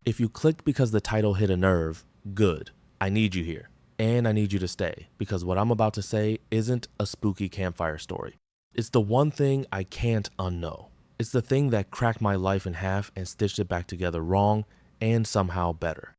If you clicked because the title hit a nerve, good. I need you here. And I need you to stay, because what I'm about to say isn't a spooky campfire story. It's the one thing I can't unknow. It's the thing that cracked my life in half and stitched it back together wrong and somehow better.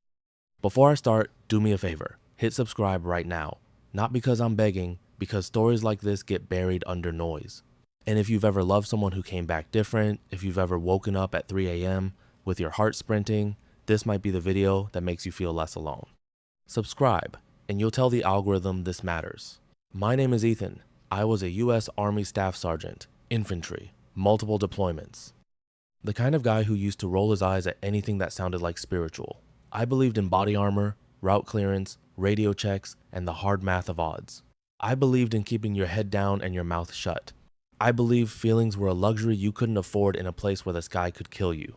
Before I start, do me a favor. Hit subscribe right now. Not because I'm begging, because stories like this get buried under noise. And if you've ever loved someone who came back different, if you've ever woken up at 3 a.m. with your heart sprinting, this might be the video that makes you feel less alone. Subscribe, and you'll tell the algorithm this matters. My name is Ethan. I was a U.S. Army Staff Sergeant, infantry, multiple deployments. The kind of guy who used to roll his eyes at anything that sounded like spiritual. I believed in body armor, route clearance, radio checks, and the hard math of odds. I believed in keeping your head down and your mouth shut. I believed feelings were a luxury you couldn't afford in a place where the sky could kill you.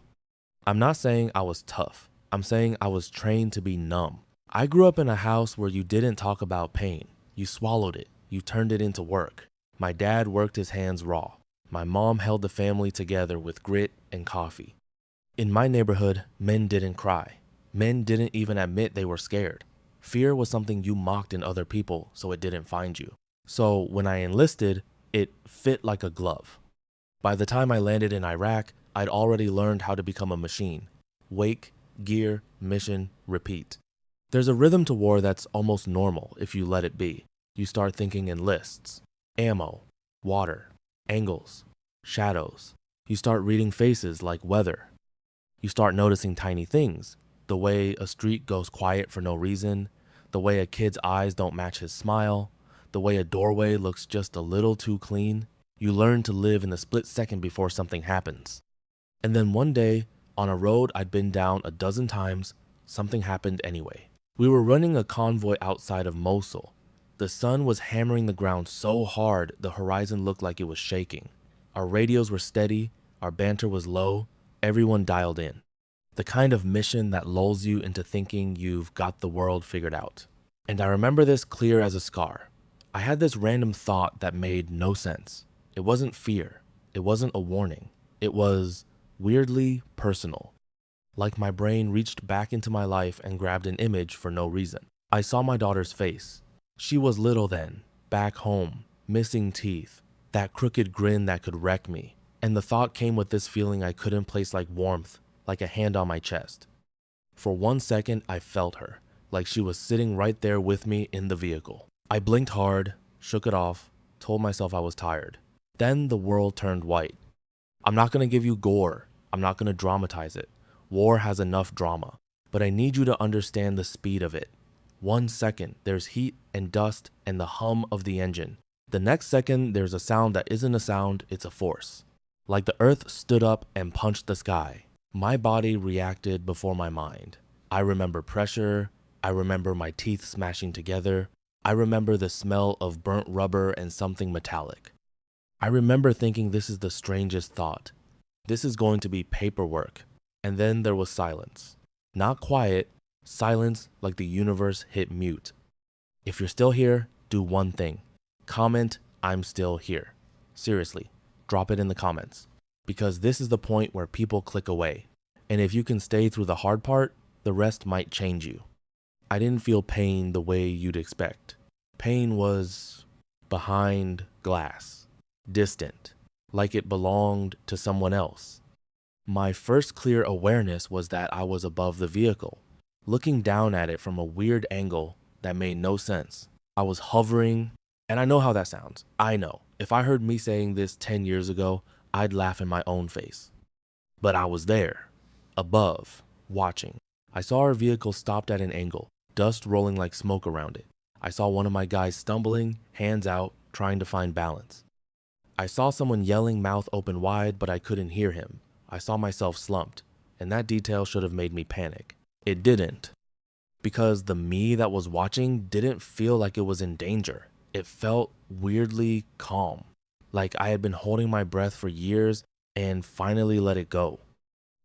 I'm not saying I was tough. I'm saying I was trained to be numb. I grew up in a house where you didn't talk about pain. You swallowed it. You turned it into work. My dad worked his hands raw. My mom held the family together with grit and coffee. In my neighborhood, men didn't cry. Men didn't even admit they were scared. Fear was something you mocked in other people so it didn't find you. So when I enlisted, it fit like a glove. By the time I landed in Iraq, I'd already learned how to become a machine. Wake, gear, mission, repeat. There's a rhythm to war that's almost normal if you let it be. You start thinking in lists, ammo, water, angles, shadows. You start reading faces like weather. You start noticing tiny things, the way a street goes quiet for no reason, the way a kid's eyes don't match his smile, the way a doorway looks just a little too clean. You learn to live in the split second before something happens. And then one day, on a road I'd been down a dozen times, something happened anyway. We were running a convoy outside of Mosul. The sun was hammering the ground so hard the horizon looked like it was shaking. Our radios were steady, our banter was low, everyone dialed in. The kind of mission that lulls you into thinking you've got the world figured out. And I remember this clear as a scar. I had this random thought that made no sense. It wasn't fear. It wasn't a warning. It was weirdly personal. Like my brain reached back into my life and grabbed an image for no reason. I saw my daughter's face. She was little then, back home, missing teeth, that crooked grin that could wreck me. And the thought came with this feeling I couldn't place, like warmth, like a hand on my chest. For 1 second, I felt her, like she was sitting right there with me in the vehicle. I blinked hard, shook it off, told myself I was tired. Then the world turned white. I'm not gonna give you gore. I'm not gonna dramatize it. War has enough drama, but I need you to understand the speed of it. 1 second, there's heat and dust and the hum of the engine. The next second, there's a sound that isn't a sound, it's a force. Like the earth stood up and punched the sky. My body reacted before my mind. I remember pressure. I remember my teeth smashing together. I remember the smell of burnt rubber and something metallic. I remember thinking this is the strangest thought. This is going to be paperwork. And then there was silence. Not quiet, silence like the universe hit mute. If you're still here, do one thing. Comment, I'm still here. Seriously, drop it in the comments. Because this is the point where people click away. And if you can stay through the hard part, the rest might change you. I didn't feel pain the way you'd expect. Pain was behind glass, distant, like it belonged to someone else. My first clear awareness was that I was above the vehicle, looking down at it from a weird angle that made no sense. I was hovering, and I know how that sounds. I know. If I heard me saying this 10 years ago, I'd laugh in my own face. But I was there, above, watching. I saw our vehicle stopped at an angle, dust rolling like smoke around it. I saw one of my guys stumbling, hands out, trying to find balance. I saw someone yelling, mouth open wide, but I couldn't hear him. I saw myself slumped, and that detail should have made me panic. It didn't, because the me that was watching didn't feel like it was in danger. It felt weirdly calm, like I had been holding my breath for years and finally let it go.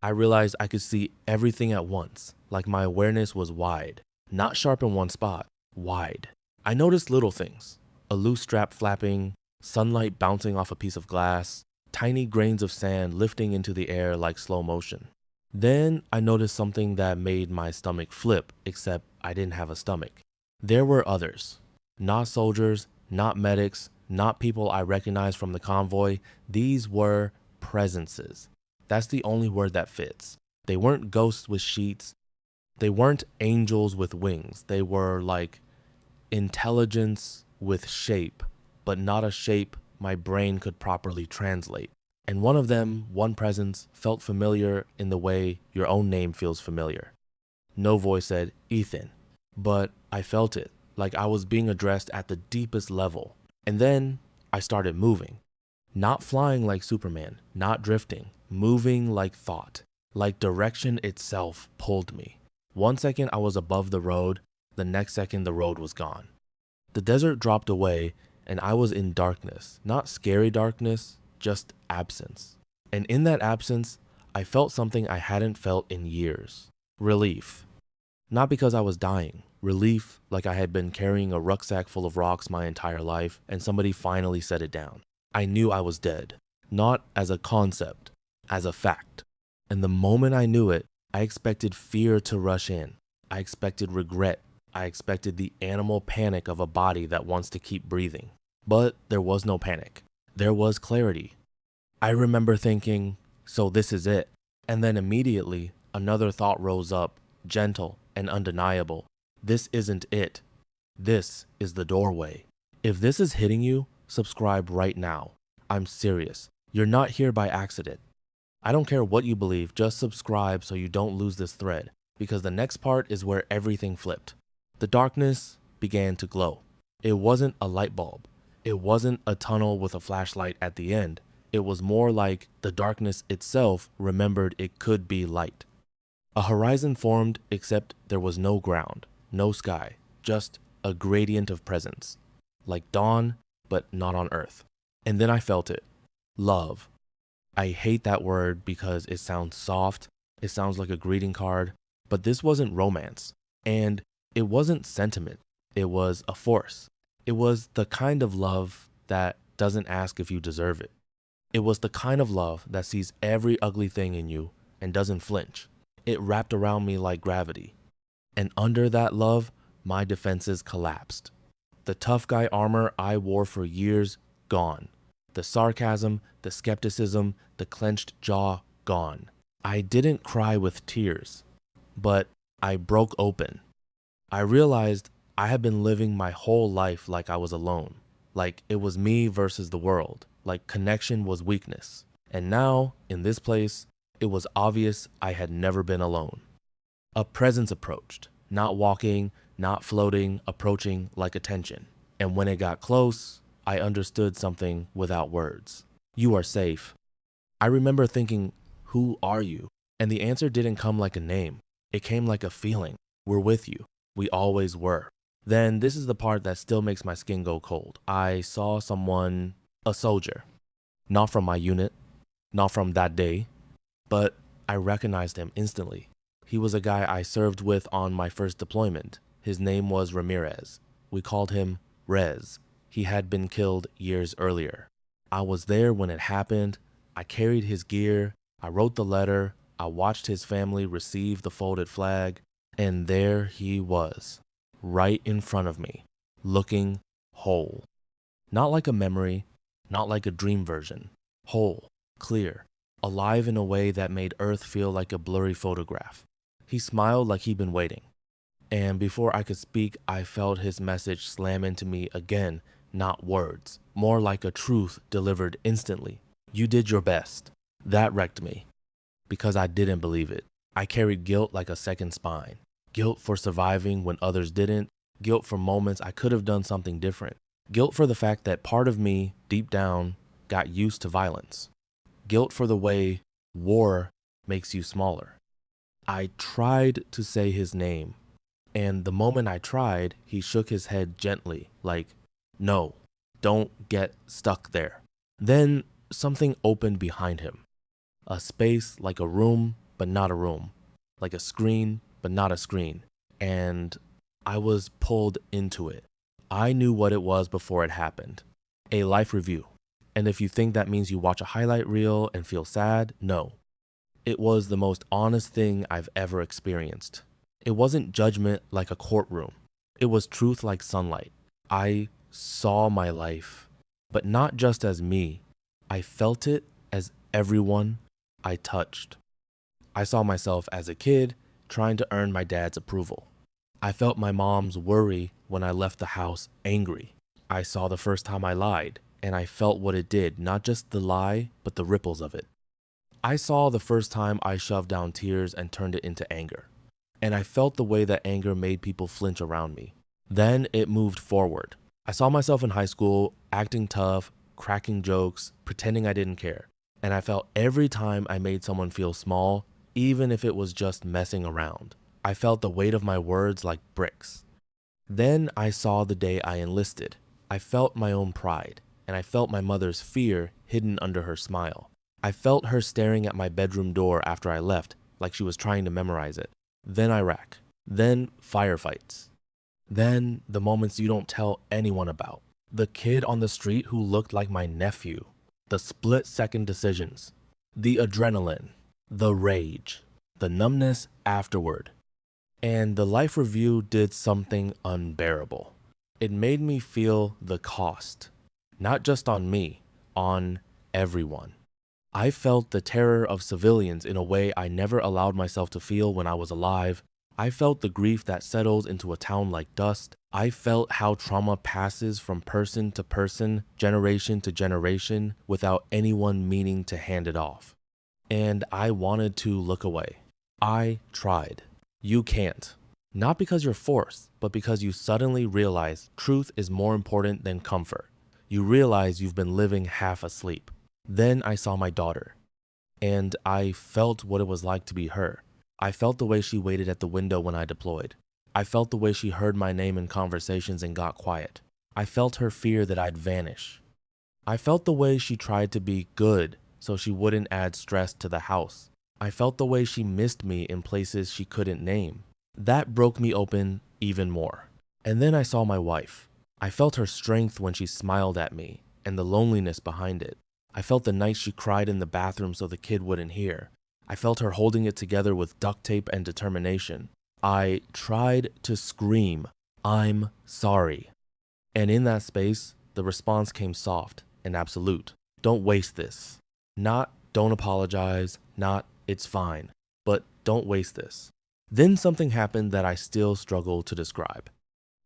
I realized I could see everything at once, like my awareness was wide, not sharp in one spot, wide. I noticed little things, a loose strap flapping, sunlight bouncing off a piece of glass, tiny grains of sand lifting into the air like slow motion. Then I noticed something that made my stomach flip, except I didn't have a stomach. There were others. Not soldiers, not medics, not people I recognized from the convoy. These were presences. That's the only word that fits. They weren't ghosts with sheets. They weren't angels with wings. They were like intelligence with shape, but not a shape my brain could properly translate. And one of them, one presence, felt familiar in the way your own name feels familiar. No voice said, Ethan, but I felt it, like I was being addressed at the deepest level. And then I started moving. Not flying like Superman, not drifting, moving like thought, like direction itself pulled me. 1 second I was above the road, the next second the road was gone. The desert dropped away and I was in darkness, not scary darkness, just absence. And in that absence, I felt something I hadn't felt in years. Relief. Not because I was dying. Relief like I had been carrying a rucksack full of rocks my entire life and somebody finally set it down. I knew I was dead, not as a concept, as a fact. And the moment I knew it, I expected fear to rush in. I expected regret. I expected the animal panic of a body that wants to keep breathing. But there was no panic. There was clarity. I remember thinking, so this is it. And then immediately, another thought rose up, gentle and undeniable. This isn't it. This is the doorway. If this is hitting you, subscribe right now. I'm serious. You're not here by accident. I don't care what you believe, just subscribe so you don't lose this thread, because the next part is where everything flipped. The darkness began to glow. It wasn't a light bulb. It wasn't a tunnel with a flashlight at the end. It was more like the darkness itself remembered it could be light. A horizon formed, except there was no ground, no sky, just a gradient of presence. Like dawn, but not on earth. And then I felt it. Love. I hate that word because it sounds soft. It sounds like a greeting card. But this wasn't romance. And it wasn't sentiment. It was a force. It was the kind of love that doesn't ask if you deserve it. It was the kind of love that sees every ugly thing in you and doesn't flinch. It wrapped around me like gravity. And under that love, my defenses collapsed. The tough guy armor I wore for years, gone. The sarcasm, the skepticism, the clenched jaw, gone. I didn't cry with tears, but I broke open. I realized I had been living my whole life like I was alone, like it was me versus the world, like connection was weakness. And now, in this place, it was obvious I had never been alone. A presence approached, not walking, not floating, approaching like attention. And when it got close, I understood something without words. You are safe. I remember thinking, who are you? And the answer didn't come like a name. It came like a feeling. We're with you. We always were. Then this is the part that still makes my skin go cold. I saw someone, a soldier. Not from my unit, not from that day, but I recognized him instantly. He was a guy I served with on my first deployment. His name was Ramirez. We called him Rez. He had been killed years earlier. I was there when it happened. I carried his gear. I wrote the letter. I watched his family receive the folded flag. And there he was, right in front of me, looking whole. Not like a memory, not like a dream version. Whole, clear, alive in a way that made Earth feel like a blurry photograph. He smiled like he'd been waiting. And before I could speak, I felt his message slam into me again. Not words, more like a truth delivered instantly. You did your best. That wrecked me, because I didn't believe it. I carried guilt like a second spine. Guilt for surviving when others didn't. Guilt for moments I could have done something different. Guilt for the fact that part of me, deep down, got used to violence. Guilt for the way war makes you smaller. I tried to say his name, and the moment I tried, he shook his head gently, like, no, don't get stuck there. Then something opened behind him. A space like a room, but not a room. Like a screen, but not a screen. And I was pulled into it. I knew what it was before it happened. A life review. And if you think that means you watch a highlight reel and feel sad, no. It was the most honest thing I've ever experienced. It wasn't judgment like a courtroom. It was truth like sunlight. I saw my life, but not just as me. I felt it as everyone I touched. I saw myself as a kid trying to earn my dad's approval. I felt my mom's worry when I left the house angry. I saw the first time I lied, and I felt what it did, not just the lie, but the ripples of it. I saw the first time I shoved down tears and turned it into anger. And I felt the way that anger made people flinch around me. Then it moved forward. I saw myself in high school, acting tough, cracking jokes, pretending I didn't care. And I felt every time I made someone feel small, even if it was just messing around. I felt the weight of my words like bricks. Then I saw the day I enlisted. I felt my own pride, and I felt my mother's fear hidden under her smile. I felt her staring at my bedroom door after I left, like she was trying to memorize it. Then Iraq. Then firefights. Then the moments you don't tell anyone about. The kid on the street who looked like my nephew. The split-second decisions. The adrenaline. The rage. The numbness afterward. And the life review did something unbearable. It made me feel the cost. Not just on me, on everyone. I felt the terror of civilians in a way I never allowed myself to feel when I was alive. I felt the grief that settles into a town like dust. I felt how trauma passes from person to person, generation to generation, without anyone meaning to hand it off. And I wanted to look away. I tried. You can't. Not because you're forced, but because you suddenly realize truth is more important than comfort. You realize you've been living half asleep. Then I saw my daughter, and I felt what it was like to be her. I felt the way she waited at the window when I deployed. I felt the way she heard my name in conversations and got quiet. I felt her fear that I'd vanish. I felt the way she tried to be good so she wouldn't add stress to the house. I felt the way she missed me in places she couldn't name. That broke me open even more. And then I saw my wife. I felt her strength when she smiled at me, and the loneliness behind it. I felt the night she cried in the bathroom so the kid wouldn't hear. I felt her holding it together with duct tape and determination. I tried to scream, "I'm sorry." And in that space, the response came soft and absolute. Don't waste this. Not, don't apologize, not, it's fine, but don't waste this. Then something happened that I still struggle to describe.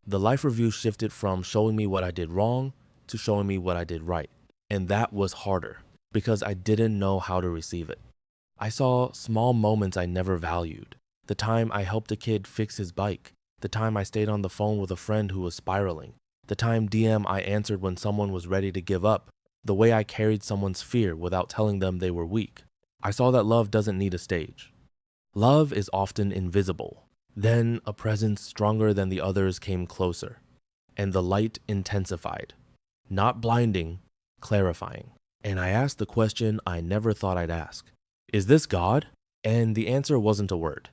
The life review shifted from showing me what I did wrong to showing me what I did right. And that was harder because I didn't know how to receive it. I saw small moments I never valued. The time I helped a kid fix his bike. The time I stayed on the phone with a friend who was spiraling. The time DM I answered when someone was ready to give up. The way I carried someone's fear without telling them they were weak. I saw that love doesn't need a stage. Love is often invisible. Then a presence stronger than the others came closer, and the light intensified. Not blinding, clarifying. And I asked the question I never thought I'd ask. Is this God? And the answer wasn't a word.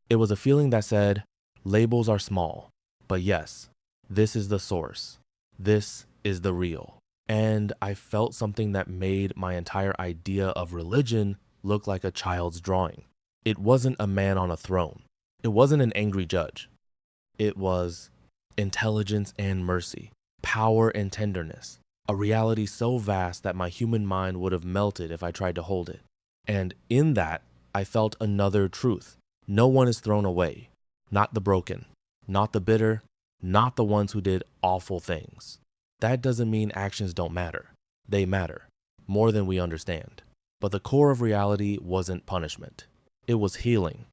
It was a feeling that said, labels are small, but yes, this is the source. This is the real. And I felt something that made my entire idea of religion look like a child's drawing. It wasn't a man on a throne. It wasn't an angry judge. It was intelligence and mercy, power and tenderness, a reality so vast that my human mind would have melted if I tried to hold it. And in that, I felt another truth. No one is thrown away. Not the broken, not the bitter, not the ones who did awful things. That doesn't mean actions don't matter. They matter, more than we understand. But the core of reality wasn't punishment. It was healing.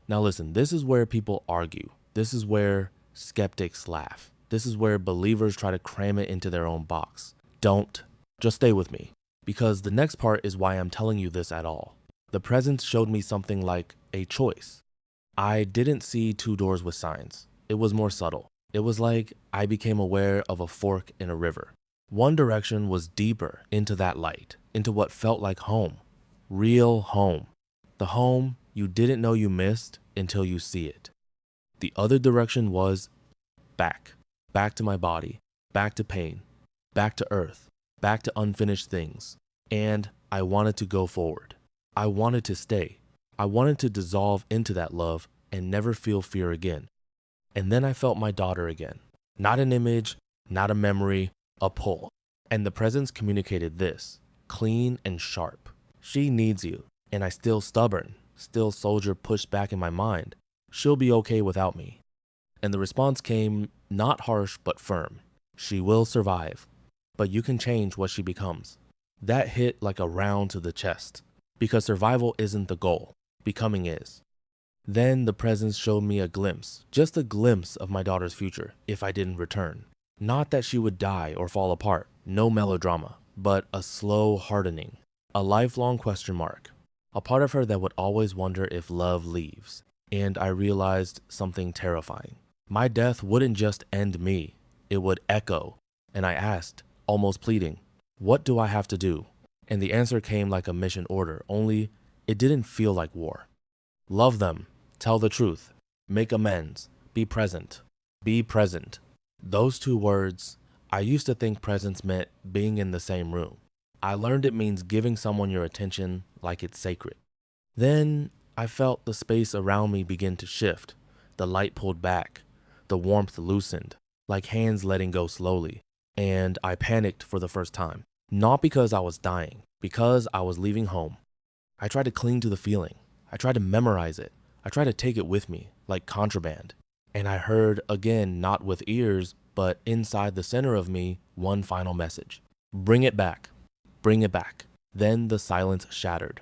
Now listen, this is where people argue. This is where skeptics laugh. This is where believers try to cram it into their own box. Don't. Just stay with me. Because the next part is why I'm telling you this at all. The presence showed me something like a choice. I didn't see two doors with signs. It was more subtle. It was like I became aware of a fork in a river. One direction was deeper into that light, into what felt like home. Real home. The home you didn't know you missed until you see it. The other direction was back. Back to my body. Back to pain. Back to earth. Back to unfinished things. And I wanted to go forward. I wanted to stay. I wanted to dissolve into that love and never feel fear again. And then I felt my daughter again. Not an image, not a memory, a pull. And the presence communicated this, clean and sharp. She needs you. And I still stubborn, still soldier pushed back in my mind. She'll be okay without me. And the response came not harsh but firm. She will survive, but you can change what she becomes. That hit like a round to the chest, because survival isn't the goal, becoming is. Then the presence showed me a glimpse, just a glimpse of my daughter's future if I didn't return. Not that she would die or fall apart, no melodrama, but a slow hardening, a lifelong question mark, a part of her that would always wonder if love leaves. And I realized something terrifying. My death wouldn't just end me, it would echo. And I asked, almost pleading, what do I have to do? And the answer came like a mission order, only it didn't feel like war. Love them, tell the truth, make amends, be present. Be present. Those two words, I used to think presence meant being in the same room. I learned it means giving someone your attention like it's sacred. Then I felt the space around me begin to shift. The light pulled back, the warmth loosened, like hands letting go slowly. And I panicked for the first time. Not because I was dying, because I was leaving home. I tried to cling to the feeling. I tried to memorize it. I tried to take it with me, like contraband. And I heard, again, not with ears, but inside the center of me, one final message. Bring it back. Bring it back. Then the silence shattered.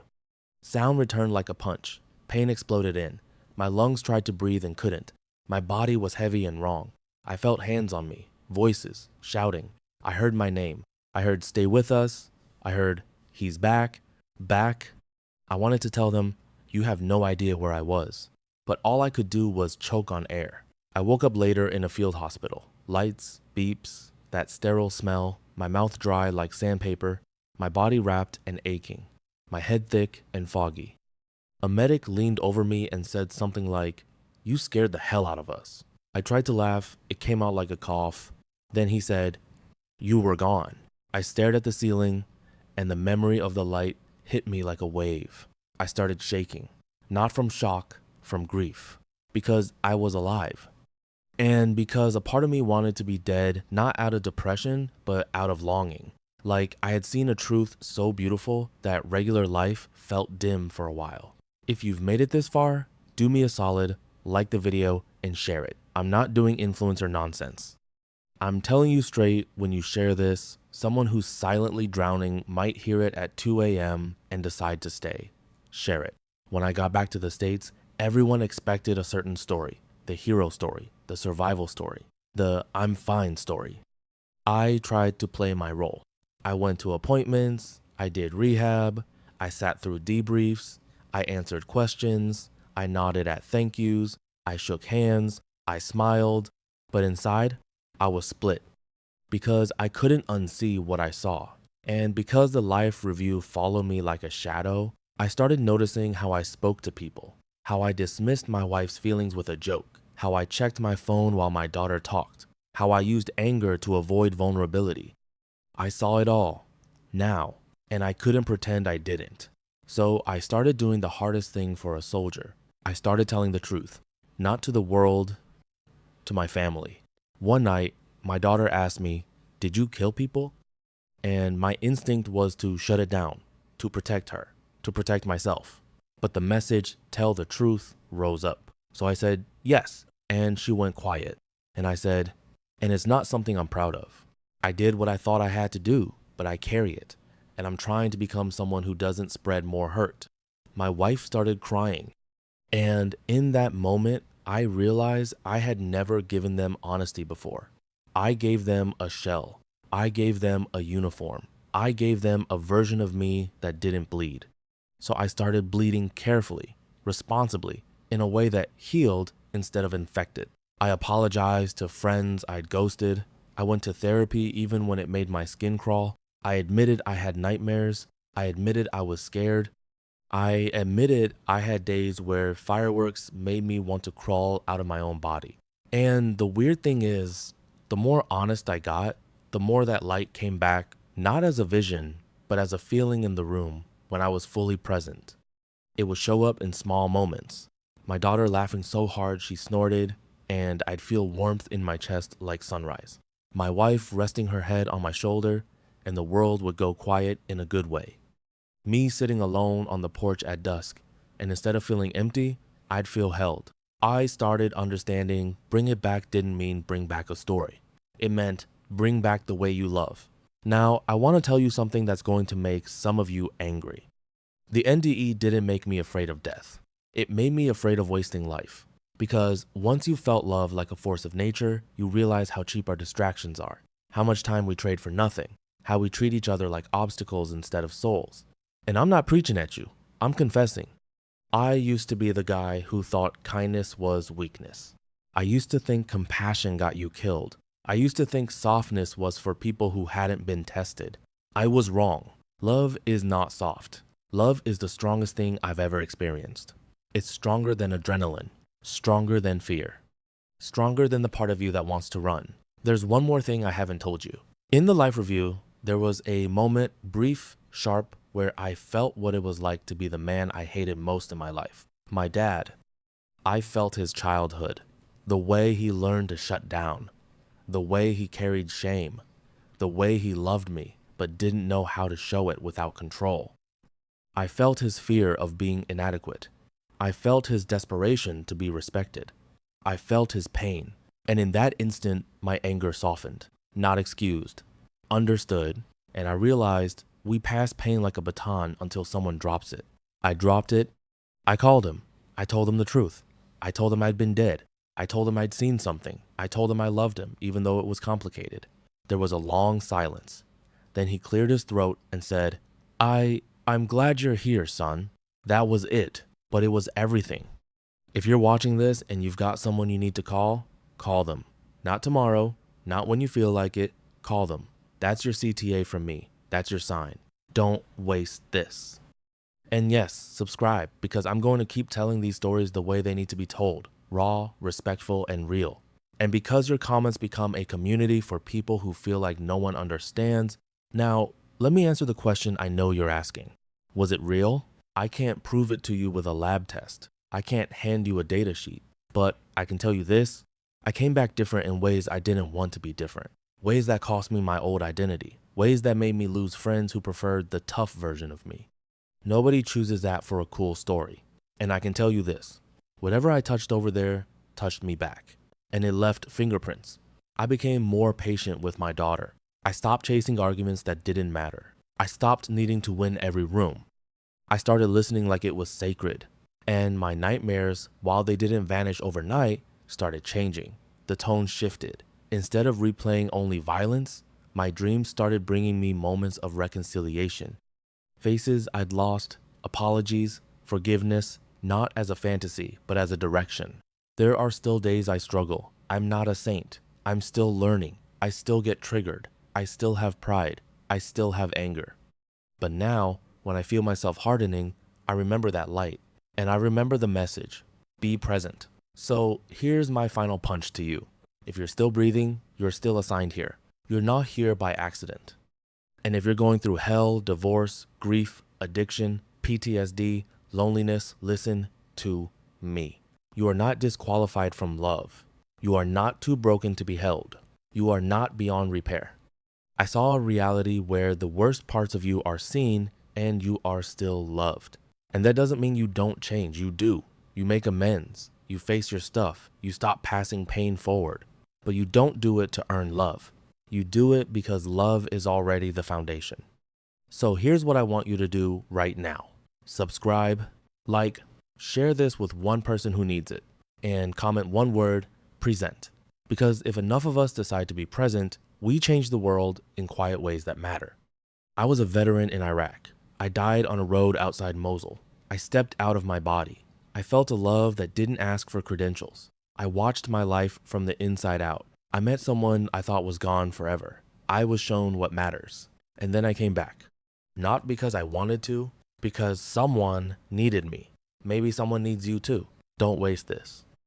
Sound returned like a punch. Pain exploded in. My lungs tried to breathe and couldn't. My body was heavy and wrong. I felt hands on me, voices, shouting. I heard my name. I heard stay with us. I heard he's back, back. I wanted to tell them, you have no idea where I was. But all I could do was choke on air. I woke up later in a field hospital. Lights, beeps, that sterile smell, my mouth dry like sandpaper, my body wrapped and aching, my head thick and foggy. A medic leaned over me and said something like, you scared the hell out of us. I tried to laugh, it came out like a cough. Then he said, you were gone. I stared at the ceiling, and the memory of the light hit me like a wave. I started shaking, not from shock, from grief, because I was alive. And because a part of me wanted to be dead, not out of depression, but out of longing. Like I had seen a truth so beautiful that regular life felt dim for a while. If you've made it this far, do me a solid, like the video, and share it. I'm not doing influencer nonsense. I'm telling you straight, when you share this, someone who's silently drowning might hear it at 2 a.m. and decide to stay. Share it. When I got back to the States, everyone expected a certain story. The hero story, the survival story, the I'm fine story. I tried to play my role. I went to appointments, I did rehab, I sat through debriefs, I answered questions, I nodded at thank yous, I shook hands, I smiled, but inside, I was split because I couldn't unsee what I saw. And because the life review followed me like a shadow, I started noticing how I spoke to people, how I dismissed my wife's feelings with a joke, how I checked my phone while my daughter talked, how I used anger to avoid vulnerability. I saw it all, now, and I couldn't pretend I didn't. So I started doing the hardest thing for a soldier. I started telling the truth, not to the world, to my family. One night, my daughter asked me, did you kill people? And my instinct was to shut it down, to protect her, to protect myself. But the message, tell the truth, rose up. So I said, yes. And she went quiet. And I said, and it's not something I'm proud of. I did what I thought I had to do, but I carry it. And I'm trying to become someone who doesn't spread more hurt. My wife started crying. And in that moment, I realized I had never given them honesty before. I gave them a shell. I gave them a uniform. I gave them a version of me that didn't bleed. So I started bleeding carefully, responsibly, in a way that healed instead of infected. I apologized to friends I'd ghosted. I went to therapy even when it made my skin crawl. I admitted I had nightmares. I admitted I was scared. I admitted I had days where fireworks made me want to crawl out of my own body. And the weird thing is, the more honest I got, the more that light came back, not as a vision, but as a feeling in the room when I was fully present. It would show up in small moments. My daughter laughing so hard she snorted, and I'd feel warmth in my chest like sunrise. My wife resting her head on my shoulder, and the world would go quiet in a good way. Me sitting alone on the porch at dusk, and instead of feeling empty, I'd feel held. I started understanding bring it back didn't mean bring back a story. It meant bring back the way you love. Now, I want to tell you something that's going to make some of you angry. The NDE didn't make me afraid of death. It made me afraid of wasting life. Because once you felt love like a force of nature, you realize how cheap our distractions are, how much time we trade for nothing, how we treat each other like obstacles instead of souls. And I'm not preaching at you, I'm confessing. I used to be the guy who thought kindness was weakness. I used to think compassion got you killed. I used to think softness was for people who hadn't been tested. I was wrong. Love is not soft. Love is the strongest thing I've ever experienced. It's stronger than adrenaline, stronger than fear, stronger than the part of you that wants to run. There's one more thing I haven't told you. In the life review, there was a moment, brief, sharp, where I felt what it was like to be the man I hated most in my life. My dad. I felt his childhood, the way he learned to shut down, the way he carried shame, the way he loved me but didn't know how to show it without control. I felt his fear of being inadequate. I felt his desperation to be respected. I felt his pain, and in that instant, my anger softened, not excused, understood, and I realized we pass pain like a baton until someone drops it. I dropped it. I called him. I told him the truth. I told him I'd been dead. I told him I'd seen something. I told him I loved him, even though it was complicated. There was a long silence. Then he cleared his throat and said, I'm glad you're here, son. That was it, but it was everything. If you're watching this and you've got someone you need to call them. Not tomorrow, not when you feel like it, call them. That's your CTA from me. That's your sign. Don't waste this. And yes, subscribe, because I'm going to keep telling these stories the way they need to be told, raw, respectful, and real. And because your comments become a community for people who feel like no one understands. Now, let me answer the question I know you're asking. Was it real? I can't prove it to you with a lab test. I can't hand you a data sheet. But I can tell you this, I came back different in ways I didn't want to be different. Ways that cost me my old identity. Ways that made me lose friends who preferred the tough version of me. Nobody chooses that for a cool story. And I can tell you this, whatever I touched over there touched me back. And it left fingerprints. I became more patient with my daughter. I stopped chasing arguments that didn't matter. I stopped needing to win every room. I started listening like it was sacred. And my nightmares, while they didn't vanish overnight, started changing. The tone shifted. Instead of replaying only violence, my dreams started bringing me moments of reconciliation. Faces I'd lost, apologies, forgiveness, not as a fantasy, but as a direction. There are still days I struggle. I'm not a saint. I'm still learning. I still get triggered. I still have pride. I still have anger. But now, when I feel myself hardening, I remember that light. And I remember the message. Be present. So here's my final punch to you. If you're still breathing, you're still assigned here. You're not here by accident. And if you're going through hell, divorce, grief, addiction, PTSD, loneliness, listen to me. You are not disqualified from love. You are not too broken to be held. You are not beyond repair. I saw a reality where the worst parts of you are seen and you are still loved. And that doesn't mean you don't change. You do. You make amends. You face your stuff. You stop passing pain forward. But you don't do it to earn love. You do it because love is already the foundation. So here's what I want you to do right now. Subscribe, like, share this with one person who needs it, and comment one word, present. Because if enough of us decide to be present, we change the world in quiet ways that matter. I was a veteran in Iraq. I died on a road outside Mosul. I stepped out of my body. I felt a love that didn't ask for credentials. I watched my life from the inside out. I met someone I thought was gone forever. I was shown what matters. And then I came back. Not because I wanted to, because someone needed me. Maybe someone needs you too. Don't waste this.